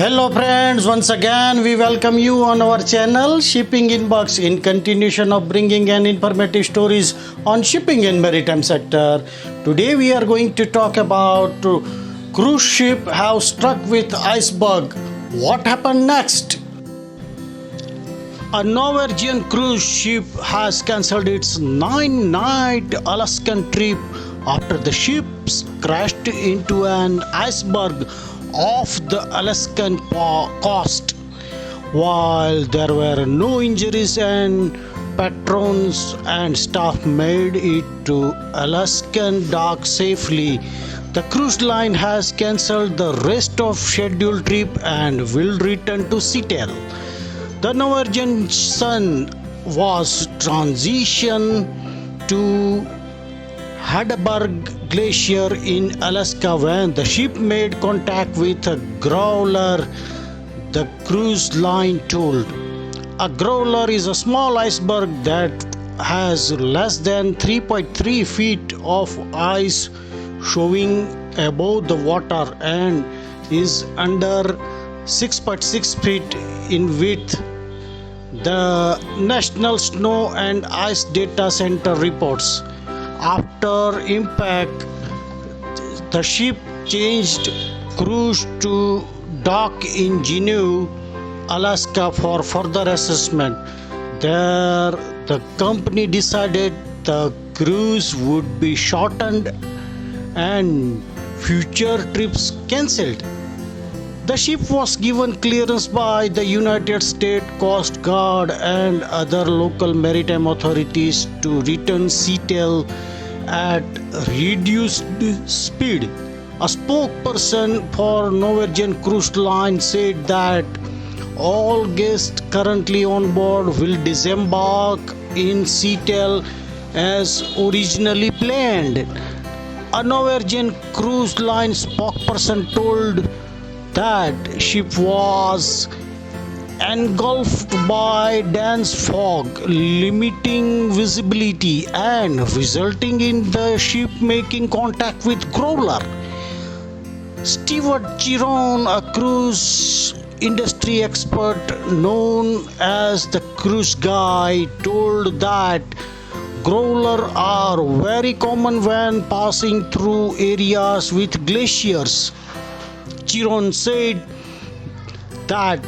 Hello friends, once again we welcome you on our channel Shipping Inbox in continuation of bringing an informative stories on shipping and maritime sector. Today we are going to talk about cruise ship have struck with iceberg. What happened next? A Norwegian cruise ship has cancelled its 9-night Alaskan trip after the ship crashed into an iceberg off the Alaskan coast. While there were no injuries and patrons and staff made it to Alaskan dock safely, the cruise line has cancelled the rest of scheduled trip and will return to Seattle. The Norwegian sun was transitioned to Iceberg Glacier in Alaska when the ship made contact with a growler, the cruise line told. A growler is a small iceberg that has less than 3.3 feet of ice showing above the water and is under 6.6 feet in width. The National Snow and Ice Data Center reports. After impact, the ship changed course to dock in Juneau, Alaska for further assessment. There, the company decided the cruise would be shortened and future trips cancelled. The ship was given clearance by the United States Coast Guard and other local maritime authorities to return Seattle at reduced speed. A spokesperson for Norwegian Cruise Line said that all guests currently on board will disembark in Seattle as originally planned. A Norwegian Cruise Line spokesperson told that ship was engulfed by dense fog, limiting visibility and resulting in the ship making contact with growler. Stewart Chiron, a cruise industry expert known as the Cruise Guy, told that growler are very common when passing through areas with glaciers. Chiron said that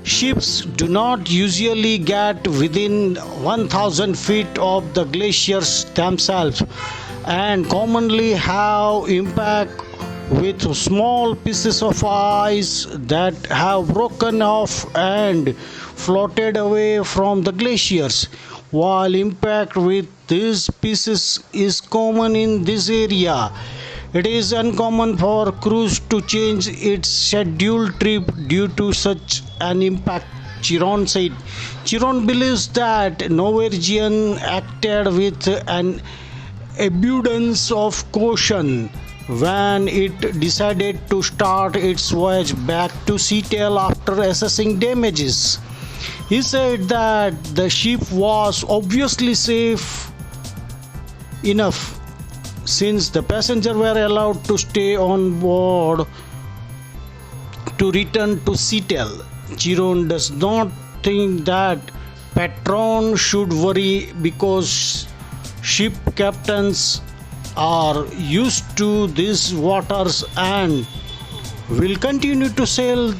ships do not usually get within 1,000 feet of the glaciers themselves and commonly have impact with small pieces of ice that have broken off and floated away from the glaciers. While impact with these pieces is common in this area, it is uncommon for cruise to change its scheduled trip due to such an impact, Chiron said. Chiron believes that Norwegian acted with an abundance of caution when it decided to start its voyage back to Seattle after assessing damages. He said that the ship was obviously safe enough since the passengers were allowed to stay on board to return to Seattle. Chiron does not think that patrons should worry because ship captains are used to these waters and will continue to sail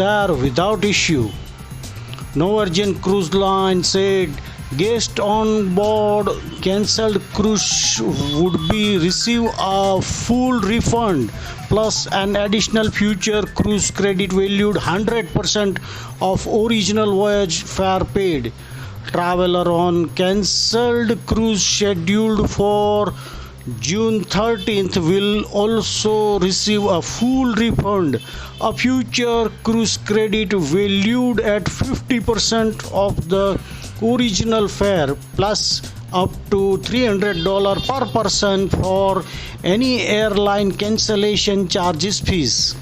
there without issue. Norwegian Cruise Line said guests on board cancelled cruise would be receive a full refund plus an additional future cruise credit valued 100% of original voyage fare paid. Traveler on cancelled cruise scheduled for June 13th will also receive a full refund, a future cruise credit valued at 50% of the original fare plus up to $300 per person for any airline cancellation charges fees.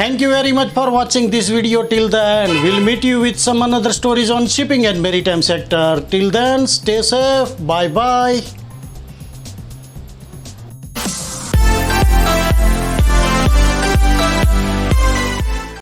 Thank you very much for watching this video till then. We'll meet you with some another stories on shipping and maritime sector. Till then, stay safe. Bye bye.